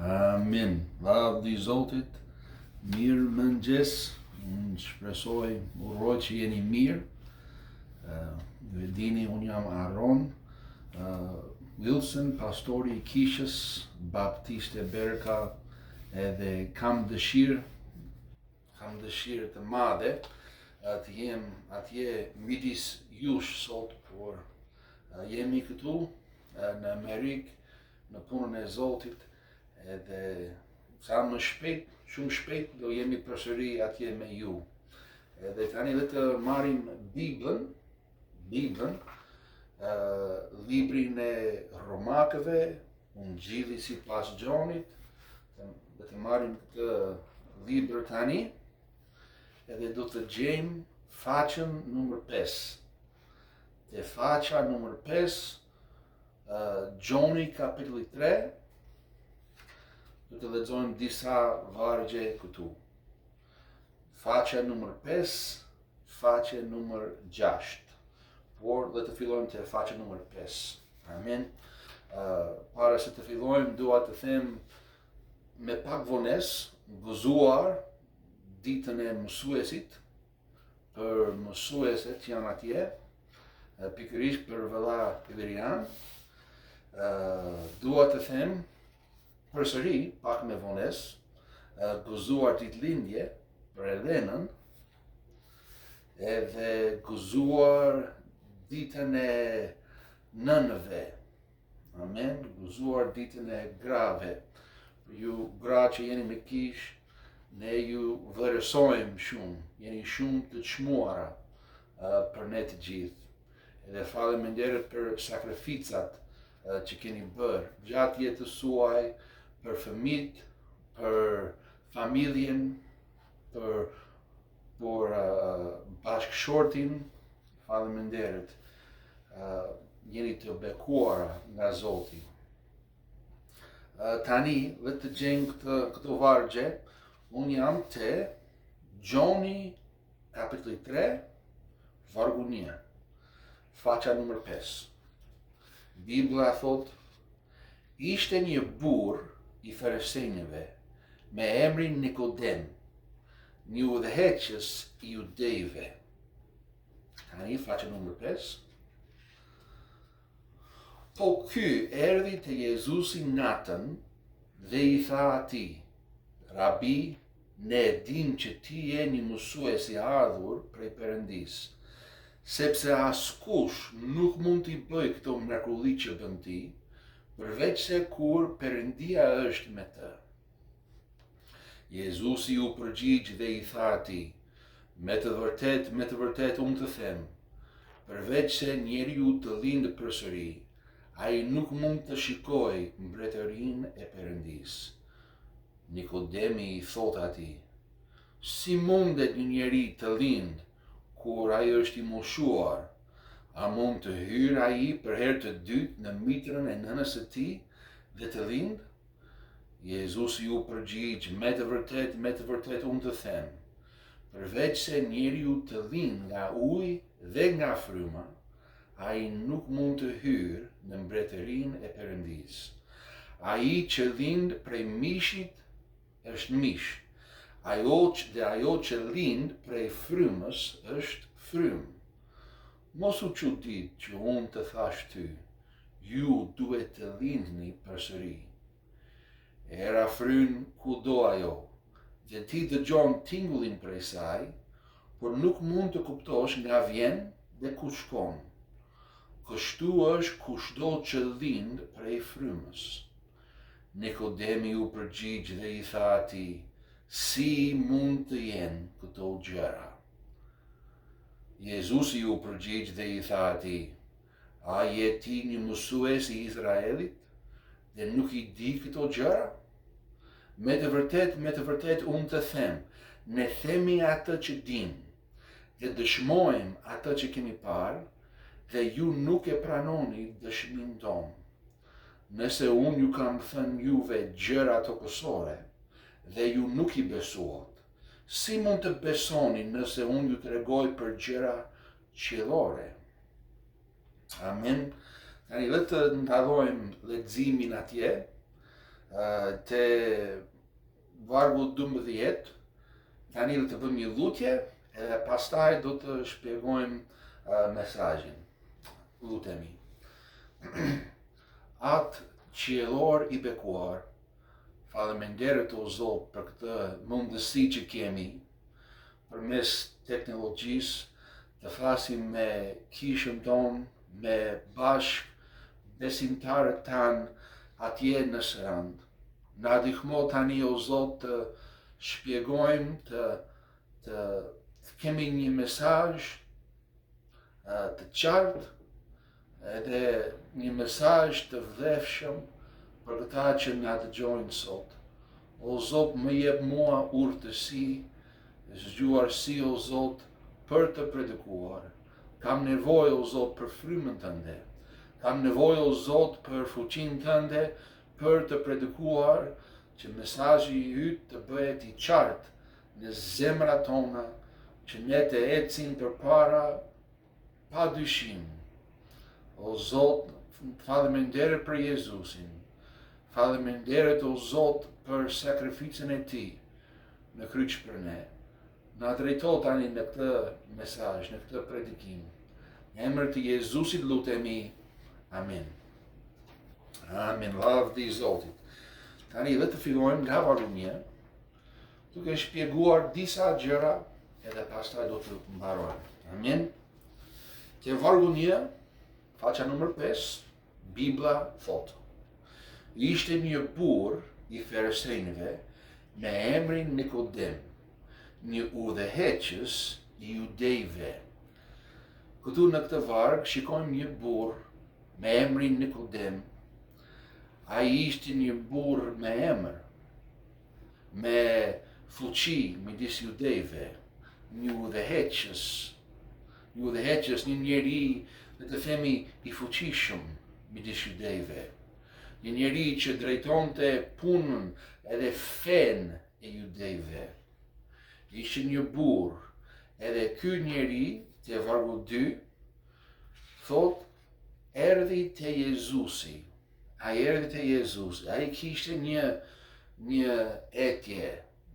Amin. Lavdi i Zotit, mirë mëngjes, unë shpresoj, uroj që jeni mirë. Ju e dini, unë jam Aron Wilson, pastori i kishës Baptiste Berka, edhe kam dëshirë të madhe të jem atje midis jush sot, por jemi këtu në Amerikë, në punën e Zotit, edhe sa më shpejt, shumë shpejt do jemi përsëri atje me ju. Edhe tani le të marrim Biblën, librin e Romakëve, Ungjilli sipas Gjonit. Le të marrim këtë libër tani, edhe do të gjejmë faqen numër 5. Te faqa numër 5, Gjoni kapitulli 3, do të lexojmë disa vargje këtu. Faqja numër 5, faqja numër 6. Por le të fillojmë te faqja numër 5. Amen. Para se të fillojmë, dua të them me pak vonesë, gëzuar ditën e mësuesit, për mësueset që janë atje, pikërisht për vëlla Ilirian. Dua të them përsëri, pak me vonesë, gëzuar ditëlindje për Elenën, edhe gëzuar ditën e nënëve. Amen. Gëzuar ditën e grave. Për ju gra që jeni me kish, ne ju vlerësojmë shumë, jeni shumë të çmuara për ne të gjithë. Edhe faleminderit për sakrificat që keni bërë gjatë jetës suaj, për fëmijët, për familjen, për bashkëshortin. Faleminderit. Jeni të bekuara nga Zoti. Tani, le të gjejmë këto vargje. Unë jam te Gjoni kapitulli 3, vargu 1, faqa numër 5. Bibla thot: ishte një burr i Farisenjve me emrin Nikodem, një udhëheqës i judejve. Tani faqa numër 5. Po ky erdhi te Jezusi natën dhe i tha atij: Rabi, ne dim që ti je një mësues i ardhur prej Perëndis, sepse askush nuk mund t'i bëj këto mrekulli që bën ti, përveç se kur Perëndia është me të. Jezusi u përgjigj dhe i tha atij: me të vërtet unë të them, përveç se njeriu të lindë përsëri, ai nuk mund të shikojë mbretërinë e Perëndis. Nikodemi i thot atij: si mundet një njeri të lindë kur ai është i moshuar? A mund të hyrë ai për herë të dytë në mitrën e nënës së tij dhe të lindë? Jezusi u përgjigj: me të vërtet unë të them, përveç se njeriu të lindë nga ujë dhe nga fryma, ai nuk mund të hyrë në mbretërinë e Perëndis. Ai që lind prej mishit është mish, ajo që lind prej frymës është frymë. Mos u çudit që unë të thash ty, ju duhet të lindni përsëri. Era fryn kudo ajo, dhe ti dëgjon tingullin prej saj, por nuk mund të kuptosh nga vjen dhe ku shkon. Kështu është kushdo që lind prej frymës. Nikodemi u përgjigj dhe i tha atij: si mund të jenë këto gjëra? Jezusi u përgjigj dhe i tha atij: a je ti një mësues i Izraelit dhe nuk i di këto gjëra? Me të vërtet unë të them, ne themi atë që dim, dhe dëshmojmë atë që kemi parë, dhe ju nuk e pranoni dëshminë tonë. Nëse unë ju kam thënë juve gjëra tokësore, dhe ju nuk i besuat, si mund të besoni nëse unë ju tregoj për gjëra qiellore? Amen. Tani le të ndalojmë leximin atje. te vargu 12, tani do të bëjmë një lutje edhe pastaj do të shpjegojmë mesazhin. Lutemi. Atë qiellor i bekuar, faleminderit o Zot për këtë mundësi që kemi përmes teknologjisë të flasim me kishën tonë, me bashk besimtarët tanë atje në Sarand. Na ndihmo tani o Zot të shpjegojmë, të kemi një mesazh të qartë edhe një mesazh të vlefshëm për këta që na dëgjojnë sot. O Zot, më jep mua urtësi, zgjuarsi o Zot për të predikuar. Kam nevojë o Zot për frymën tënde. Kam nevojë o Zot për fuqinë tënde për të predikuar që mesazhi i yt të bëhet i qartë në zemrat tona, që ne të ecim përpara pa dyshim. O Zot, faleminderit për Jezusin. Faleminderit o Zot për sakrificën e tij në kryq për ne. Na drejto tani në këtë mesazh, në këtë predikim. Në emër të Jezusit lutemi. Amen. Amen. Lavdi Zotit. Tani le të fillojmë nga vargu 1, duke shpjeguar disa gjëra edhe pastaj do të mbarojmë. Amen. Te vargu 1, faqja numër 5, Bibla thot: Ishte një burr i farisejve me emrin Nikodem, një udhëheqës i judejve. Këtu në këtë varg shikojmë një burr me emrin Nikodem. Ai ishte një burr me emër, me fuqi midis judejve, një udhëheqës. Një udhëheqës, një njeri, le të themi, i fuqishëm midis judejve. Një njeri që drejtonte punën edhe fenë e judejve. Ishte një burr, edhe ky njeri, te vargu 2, thot, erdhi te Jezusi. Ai erdhi te Jezusi. Ai kishte një etje,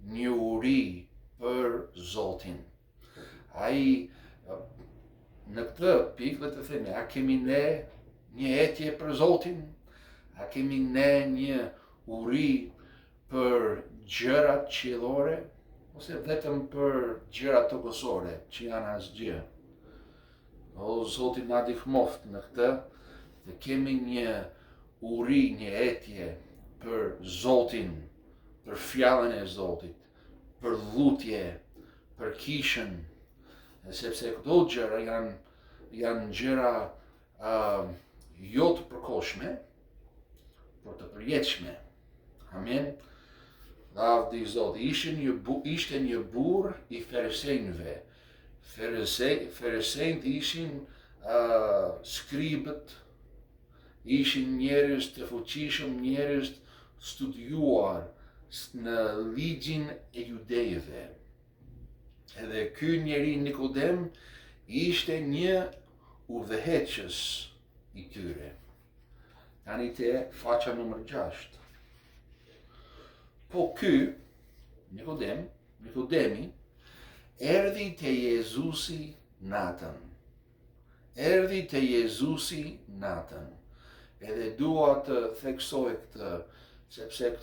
një uri për Zotin. Ai në këtë pikë le të themi, a kemi ne një etje për Zotin? A kemi ne një uri për gjërat qiellore? Ose vetëm për gjërat tokësore që janë asgjë? O Zoti na ndihmoft në këtë, të kemi një uri, një etje për Zotin, për fjalën e Zotit, për lutje, për kishën, sepse këto gjëra janë gjëra jo të përkohshme, por të përjetshme. Amen. Lavdi Zotit. Ishte një burr i farisejve. Farisejt ishin skribët, ishin njerëz të fuqishëm, njerëz studiuar në ligjin e judejve. Edhe ky njeri Nikodem ishte një udhëheqës i tyre. Tani te faqja numër 6. Po ky Nikodemi erdhi te Jezusi natën. Erdhi te Jezusi natën. Edhe dua të theksoj këtë, sepse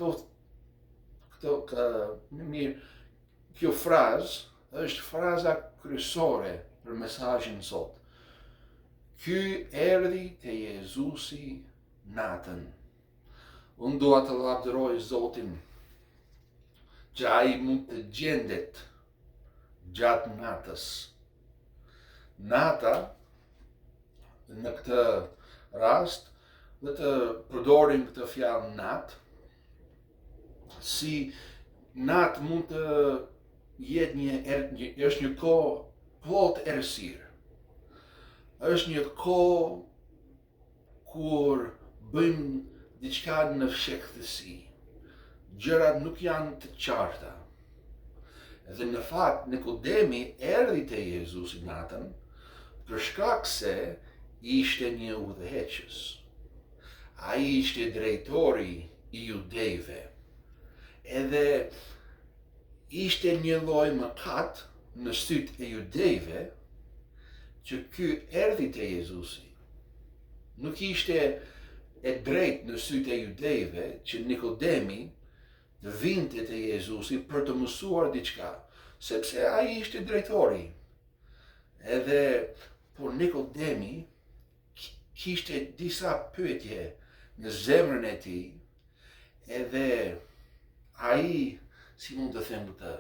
kjo frazë është fraza kryesore për mesazhin sot. Ky erdhi te Jezusi natën. Unë dua të lavdëroj Zotin që ai mund të gjendet gjatë natës. Nata, në këtë rast, dhe të përdorim këtë fjalë natë, si natë mund të jetë është një kohë plot errësirë. Është një kohë kur bëjmë diçka në fshekhtësi. Gjërat nuk janë të qarta. Dhe në fakt Nikodemi erdhi te Jezusi natën për shkak se ishte një udhëheqës. Ai ishte drejtori I judejve. Edhe ishte një lloj mëkat në sytë e judejve që ky erdhi te Jezusi. Nuk ishte e drejt në sytë e judejve që Nikodemi të vinte te Jezusi për të mësuar diçka, sepse ai ishte drejtori. Edhe por Nikodemi kishte disa pyetje në zemrën e tij, edhe ai, si mund të them këtë,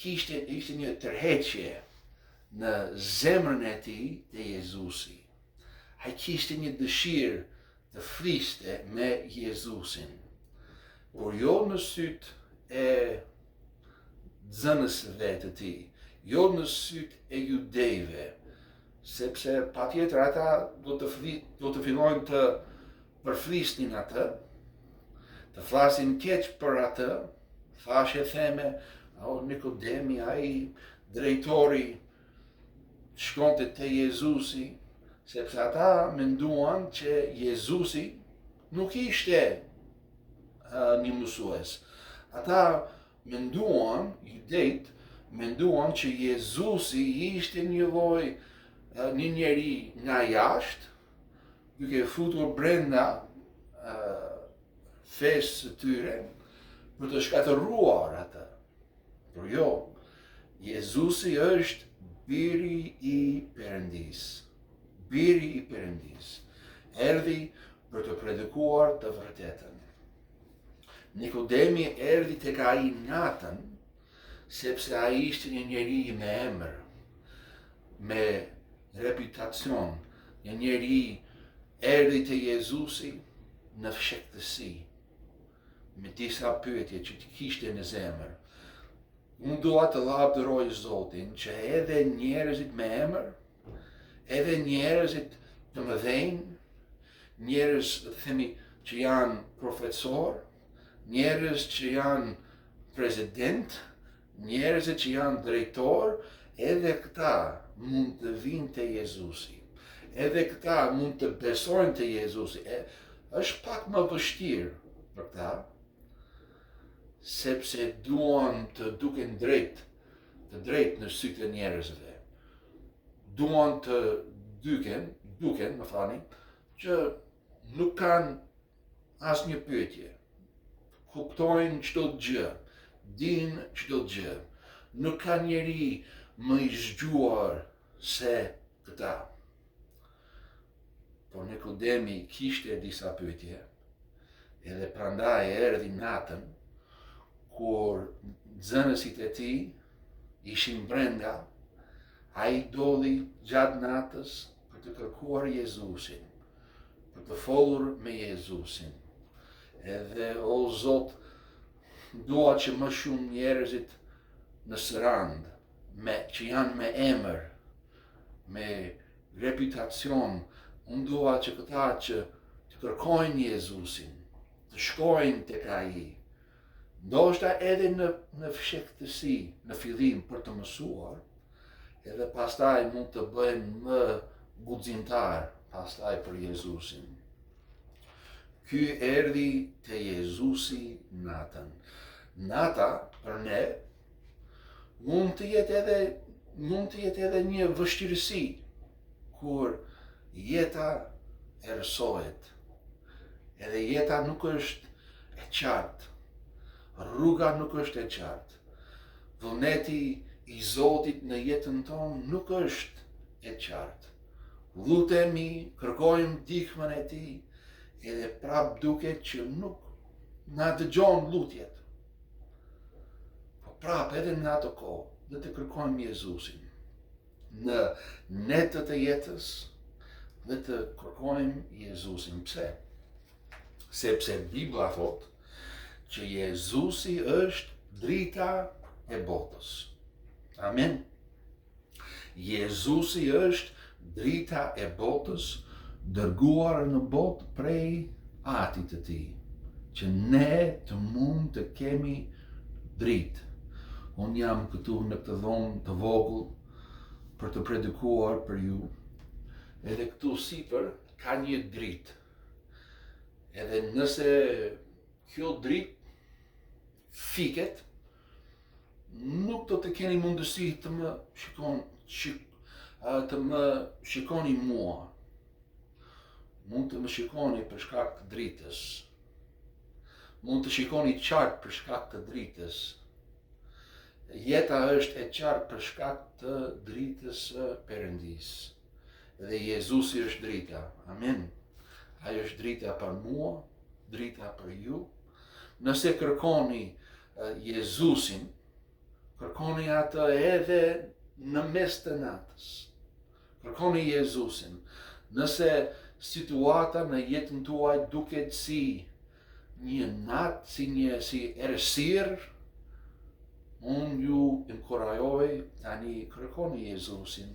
ishte një tërheqje në zemrën e tij te Jezusi. Ai kishte një dëshirë të fliste me Jezusin, por jo në sytë e zënësve të tij, jo në sytë e judejve, sepse patjetër ata do të fillojnë të përflisnin atë, të flasin keq për atë, thashe theme, Nikodemi, ai drejtori shkonte te Jezusi, sepse ata menduan që Jezusi nuk ishte një mësues. Ata menduan, judejt, menduan që Jezusi ishte një lloj një njeri nga jashtë, duke futur brenda fesë të tyre për të shkatëruar atë. Por jo, Jezusi është biri i Perëndis. Biri i Perëndis. Erdhi për të predikuar të vërtetën. Nikodemi erdhi tek ai natën, sepse ai ishte një njeri me emër, me reputacion, një njeri erdhi te Jezusi në fshehtësi, me disa pyetje që kishte në zemër. Unë dua të lavdëroj Zotin që edhe njerëzit me emër, edhe njerëzit të mëdhenj, njerëz themi që janë profesor, njerëz që janë president, njerëz që janë drejtor, edhe këta mund të vinë te Jezusi. Edhe këta mund të besojnë te Jezusi. Është pak më vështirë për këta, sepse duan të duken drejt në sytë e njerëzve. Duan të duken, që nuk kanë asnjë pyetje. Kuptojnë çdo gjë, dinë çdo gjë. Nuk ka njeri më i zgjuar se këta. Por Nikodemi kishte disa pyetje, edhe prandaj erdhi natën, kur nxënësit e tij ishin brenda, ai doli gjatë natës për të kërkuar Jezusin, për të folur me Jezusin. Edhe o Zot, dua që më shumë njerëzit në Sërand, që janë me emër, me reputacion, unë dua që këta që të kërkojnë Jezusin, të shkojnë tek ai, ndoshta edhe në fshehtësi, në fillim për të mësuar, edhe pastaj mund të bëhen më guximtar pastaj për Jezusin. Ky erdhi te Jezusi natën. Nata për ne mund të jetë edhe një vështirësi kur jeta erësohet, edhe jeta nuk është e qartë. Rruga nuk është e qartë. Vullneti i Zotit në jetën tonë nuk është e qartë. Lutemi, kërkojmë ndihmën e tij, edhe prap duket që nuk na dëgjon lutjet. Po prap edhe në ato kohë dhe të kërkojmë Jezusin në netët e jetës dhe të kërkojmë Jezusin. Pse? Sepse Bibla thotë që Jezusi është drita e botës. Amen. Jezusi është drita e botës, dërguar në botë prej Atit të Tij, që ne të mund të kemi dritë. Unë jam këtu në këtë dhomë të vogël për të predikuar për ju, edhe këtu sipër ka një dritë. Edhe nëse kjo dritë fiket, nuk do të keni mundësi të më shikoni mua. Mund të më shikoni për shkak të dritës. Mund të shikoni qartë për shkak të dritës. Jeta është e qartë për shkak të dritës së Perëndis. Dhe Jezusi është drita. Amen. Ai është drita për mua, drita për ju. Nëse kërkoni Jezusin, kërkoni atë edhe në mes të natës. Kërkoni Jezusin. Nëse situata në jetën tuaj duket si një natë, si errësirë, unë ju inkurajoj tani kërkoni Jezusin.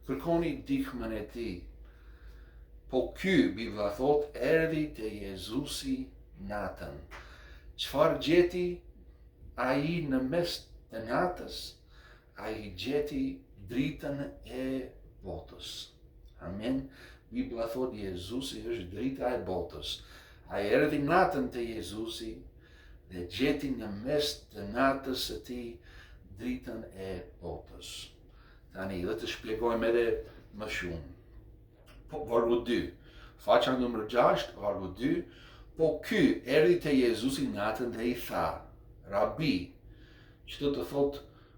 Kërkoni ndihmën e tij. Po ky, Bibla thot, erdhi te Jezusi natën. Çfarë gjeti ai në mes të natës? Ai gjeti dritën e botës. Amen. Bibla thot Jezusi është drita e botës. Ai erdhi natën te Jezusi dhe gjeti në mes të natës së tij dritën e botës. Tani, le të shpjegojmë edhe më shumë. Po, vargu 2. Faqja numër 6, vargu 2. Po ky erdhi te Jezusi natën dhe i tha, Rabi, që do të thot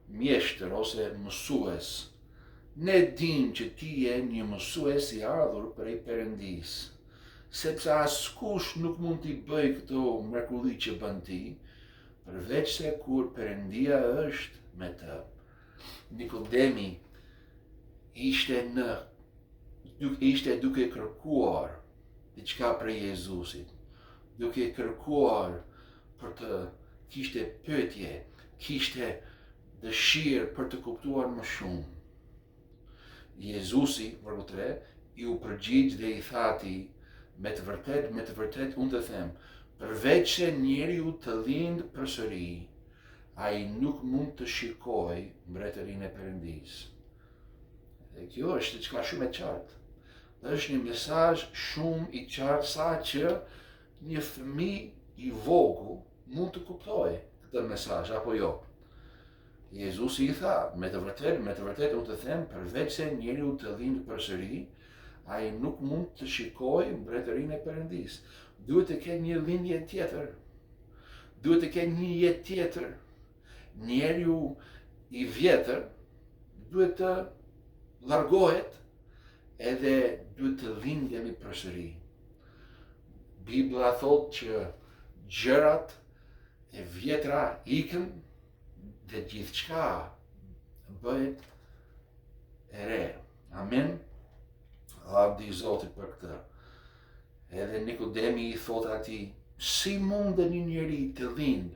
mjeshtër ose mësues, ne dim që ti je një mësues i ardhur prej Perëndis, sepse askush nuk mund t'i bëj këto mrekulli që bën ti, përveç se kur Perëndia është me të. Nikodemi ishte duke kërkuar diçka prej Jezusit, duke kërkuar për të kishte pyetje, kishte dëshirë për të kuptuar më shumë. Jezusi, vargu 3, ju përgjigj dhe i tha atij, me të vërtet unë të them, përveç se njeriu të lind përsëri, ai nuk mund të shikojë mbretërinë e Perëndis. Dhe kjo është diçka shumë e qartë. Është një mesazh shumë i qartë sa që një fëmijë i vogël mund të kuptojë këtë mesazh apo jo. Jezusi i tha, me të vërtet unë të them, përveç se njeriu të lind përsëri, ai nuk mund të shikojë mbretërinë e Perëndis. Duhet të ketë një lindje tjetër. Duhet të ketë një jetë tjetër. Njeriu i vjetër duhet të largohet edhe duhet të lindemi përsëri. Bibla thot që gjërat e vjetra ikën dhe gjithçka bëhet e re. Amen. Lavdi Zotit për këtë. Edhe Nikodemi i thot atij, si mund një njeri të lind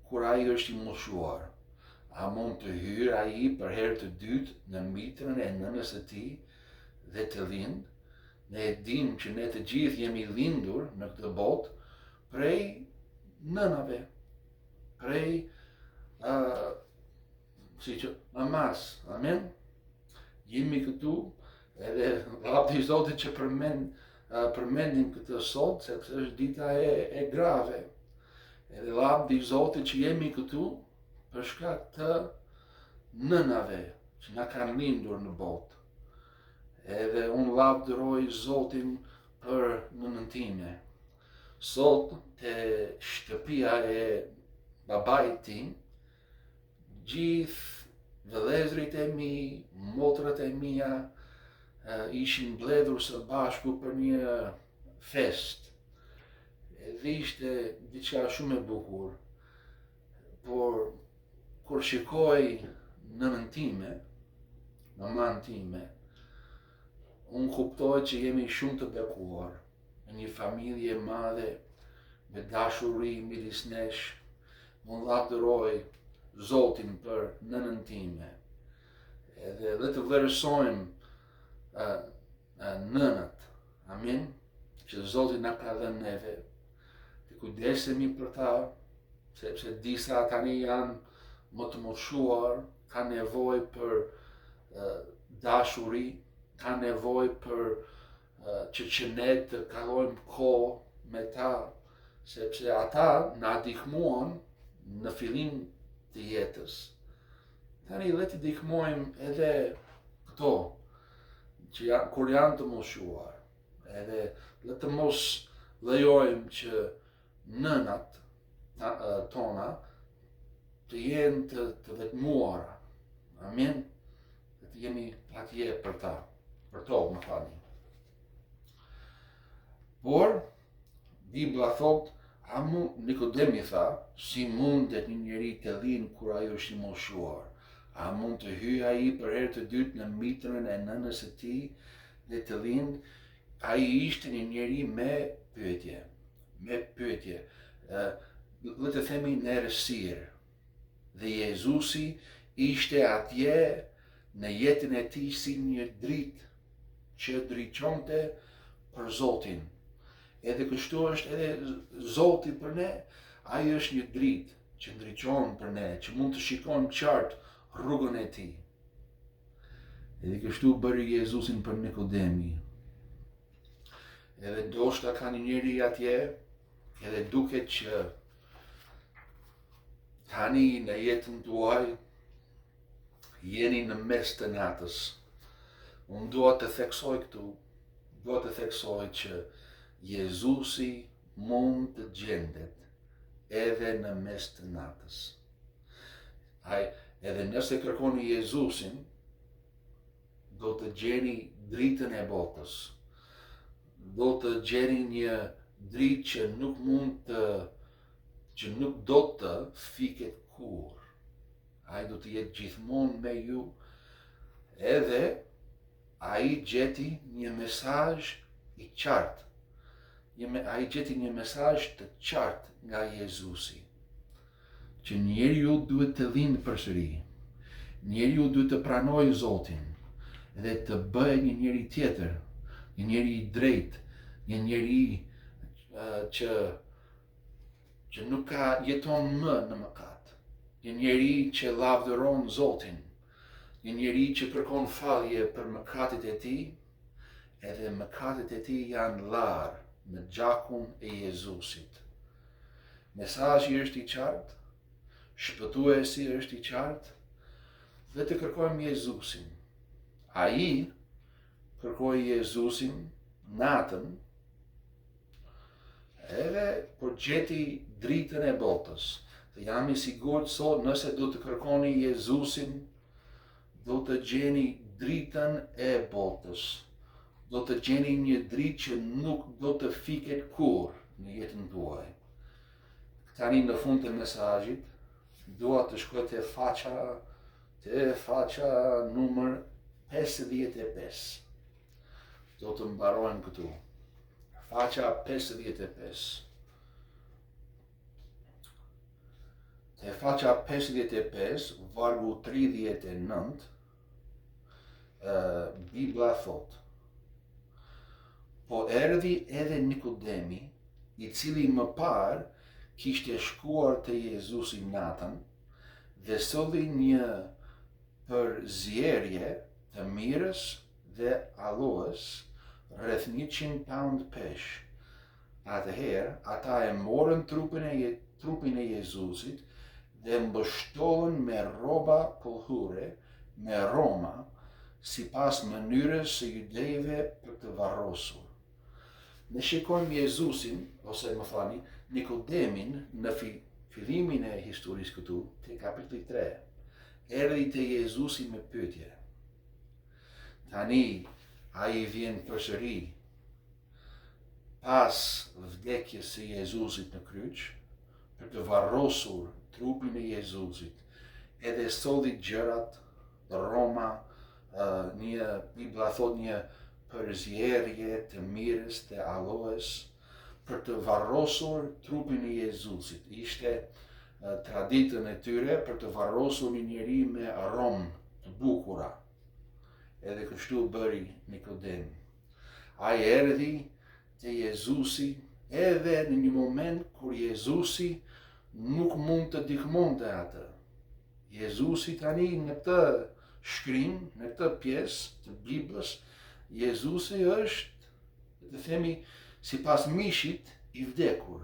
kur ai është i moshuar? A mund të hyrë ai për herë të dytë në mitrën e nënës së tij dhe të lind? Ne e dim që ne të gjithë jemi lindur në këtë botë prej nënave, prej mamas. Amen. Jemi këtu edhe lavdi Zotit që përmendim këtë sot, sepse është dita e grave. Edhe lavdi Zotit që jemi këtu për shkak të nënave që na kanë lindur në botë. Edhe unë lavdëroj Zotin për nënën time. Sot te shtëpia e babait tim, gjithë vëllezërit e mi, motrat e mia, ishin mbledhur së bashku për një fest. Edhe ishte diçka shumë e bukur. Por kur shikoj nënën time, maman time, unë kuptoj që jemi shumë të bekuar në një familje madhe me dashuri midis nesh. Unë lavdëroj Zotin për nënën time. Edhe le të vlerësojmë nënat, amen, që Zoti na ka dhënë neve, të kujdesemi për ta, sepse disa tani janë më të moshuar, kanë nevojë për dashuri, kanë nevojë për që ne të kalojmë kohë me ta, sepse ata na ndihmuan në fillim të jetës. Tani le të ndihmojmë edhe këto që kur janë të moshuar, edhe le të mos lejojmë që nënat tona të jenë të vetmuara. Amen. Të jemi atje për to, më falni. Por, Bibla thot, Nikodemi tha, si mundet një njeri të lind kur ajo është i moshuar? A mund të hyjë ai për herë të dytë në mitrën e nënës së tij dhe të lind? Ai ishte një njeri me pyetje. Le të themi në errësirë. Dhe Jezusi ishte atje në jetën e tij si një dritë që drejtonte për Zotin. Edhe kështu është edhe Zoti për ne. Ai është një dritë që drejton për ne, që mund të shikojmë qartë rrugën e tij. Edhe kështu bëri Jezusin për Nikodemi. Edhe ndoshta ka një njeri atje, edhe duket që tani në jetën tuaj jeni në mes të natës. Unë dua të theksoj këtu, dua të theksoj që Jezusi mund të gjendet edhe në mes të natës. Edhe nëse kërkoni Jezusin, do të gjeni dritën e botës. Do të gjeni një dritë që nuk do të fiket kur. Ai do të jetë gjithmonë me ju, edhe ai gjeti një mesazh i qartë. Ai gjeti një mesazh të qartë nga Jezusi, që njeriu duhet të lindë përsëri. Njeriu duhet të pranojë Zotin dhe të bëjë një njeri tjetër, një njeri i drejtë, një njeri që nuk jeton më në mëkat. Një njeri që lavdëron Zotin, një njeri që kërkon falje për mëkatet e tij, edhe mëkatet e tij janë larë në gjakun e Jezusit. Mesazhi është i qartë, shpëtuesi është i qartë, dhe të kërkojmë Jezusin. Ai kërkoi Jezusin natën, edhe por gjeti dritën e botës. Dhe jam i sigurt sot nëse do të kërkoni Jezusin, do të gjeni dritën e botës. Do të gjeni një dritë që nuk do të fiket kur në jetën tuaj. Tani në fund të mesazhit, dua të shkoj te faqa numër 55. Do të mbarojmë këtu. Faqa 55. Te faqa 55, vargu 39, Bibla thot: Po erdhi edhe Nikodemi, i cili më parë kishte shkuar te Jezusi natën, dhe solli një përzierje të mirës dhe aloes, rreth 100 pound pesh. Atëherë, ata e morën trupin e Jezusit dhe mbështohen me rroba pëlhure me roma, sipas mënyrës së judejve për të varrosur. Ne shikojmë Jezusin, ose më thani, Nikodemin në fillimin e historisë këtu, te kapitulli 3. Erdhi te Jezusi me pyetje. Tani ai vjen përsëri pas vdekjes së Jezusit në kryq, për të varrosur trupin e Jezusit, edhe solli gjërat, roma, Bibla thot një përzierje të mirës të aloes, për të varrosur trupin e Jezusit. Ishte traditën e tyre për të varrosur një njeri me aromë të bukura. Edhe kështu bëri Nikodem. Ai erdhi te Jezusi edhe në një moment kur Jezusi nuk mund të ndihmonte atë. Jezusi tani në këtë shkrim, në këtë pjesë të Biblës, Jezusi është, të themi, sipas mishit i vdekur.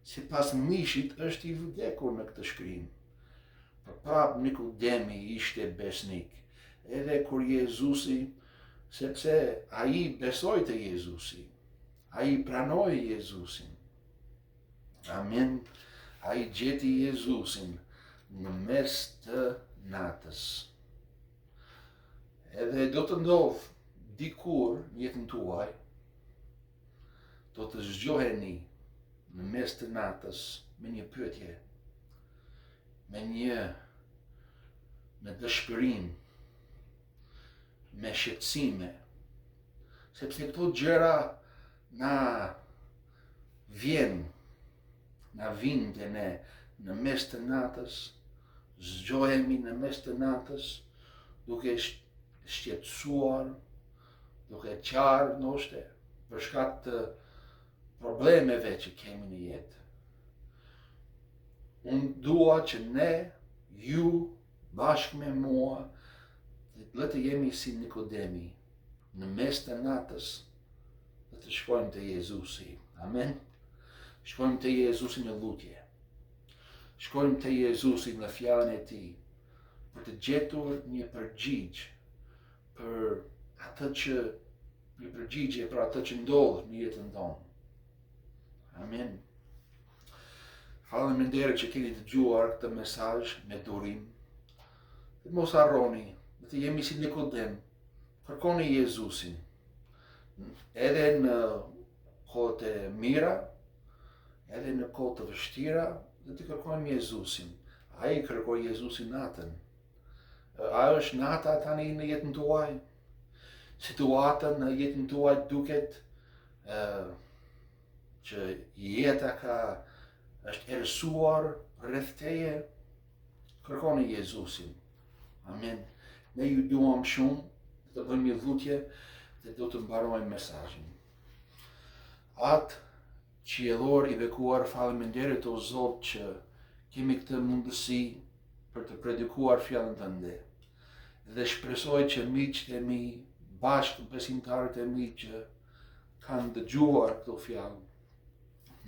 si pas mishit është I vdekur në këtë shkrim. Për prap Nikodemi ishte besnik, edhe kur Jezusi, sepse ai besoi te Jezusi, ai pranoi Jezusin. Amen. Ai gjeti Jezusin në mes të natës. Edhe do të ndodh dikur në jetën tuaj, do të zgjoheni në mes të natës me një pyetje, me dëshpërim, me shqetësime, sepse këto gjëra na vinë dhe ne në mes të natës, zgjohemi në mes të natës, duke shqetësuar, duke qarë ndoshta, për shkak të problemeve që kemi në jetë. Unë dua që ne, ju, bashkë me mua, le të jemi si Nikodemi, në mes të natës, dhe të shkojmë te Jezusi. Amen. Shkojmë te Jezusi në lutje. Shkojmë te Jezusi në fjalën e Tij, për të gjetur një përgjigje për atë që ndodh në jetën tonë. Amen. Faleminderit që keni dëgjuar këtë mesazh me durim. Dhe mos harroni, të jemi si Nikodem, kërkoni Jezusin. Edhe në kohët e mira, edhe në kohët të vështira, dhe të kërkojmë Jezusin. Ai kërkoi Jezusin natën. A është nata tani në jetën tuaj? Situata në jetën tuaj duket që jeta është erësuar rreth teje? Kërkoni Jezusin. Amen. Ne ju duam shumë, të bëjmë një lutje dhe do të mbarojmë mesazhin. Atë qiellor I bekuar, faleminderit o Zot që kemi këtë mundësi për të predikuar fjalën tënde. Dhe shpresoj që miqtë e mi, bashkë besimtarët e mi që kanë dëgjuar këto fjalë,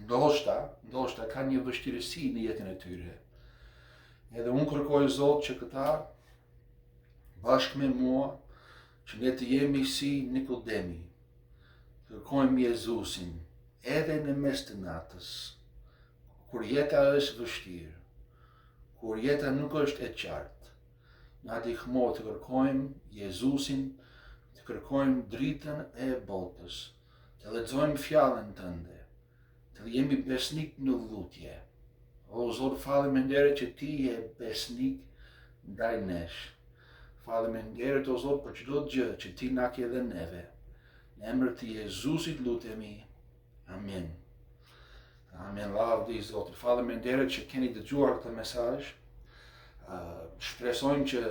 ndoshta kanë një vështirësi në jetën e tyre. Edhe unë kërkoj Zot që këta bashkë me mua, që ne të jemi si Nikodemi, kërkojmë Jezusin, edhe në mes të natës, kur jeta është vështirë, kur jeta nuk është e qartë, na ndihmo të kërkojmë Jezusin, të kërkojmë dritën e botës, të lexojmë fjalën tënde, të jemi besnik në lutje. O Zot, faleminderit që Ti je besnik ndaj nesh. Faleminderit o Zot për çdo gjë që Ti na ke dhënë neve. Në emër të Jezusit lutemi. Amen. Amen. Lavdi Zotit. Faleminderit që keni dëgjuar këtë mesazh. Shpresojmë që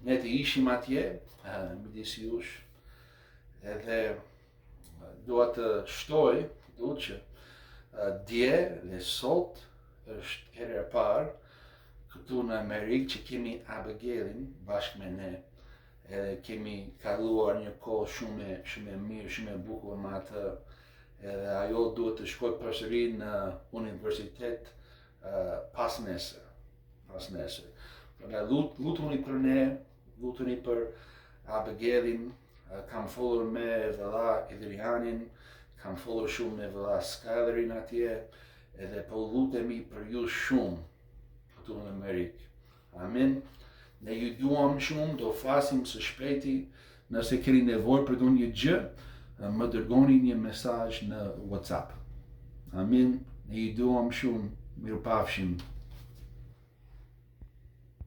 ne të ishim atje midis jush. Edhe dua të shtoj që dje dhe sot është herë e parë këtu në Amerikë që kemi Abigailin bashkë me ne. Edhe kemi kaluar një kohë shumë e mirë, shumë e bukur me atë. Edhe ajo duhet të shkoj përsëri në universitet pas nesër. Lutuni për ne, lutuni për Abigailin, kam folur me vëlla Idrianin, kam folur shumë me vëlla Skylerin atje, edhe po lutemi për ju shumë këtu në Amerikë. Amen. Ne ju duam shumë, do flasim së shpejti, nëse keni nevojë për ndonjë gjë, më dërgoni një mesazh në WhatsApp. Amen. Ne ju duam shumë, mirupafshim.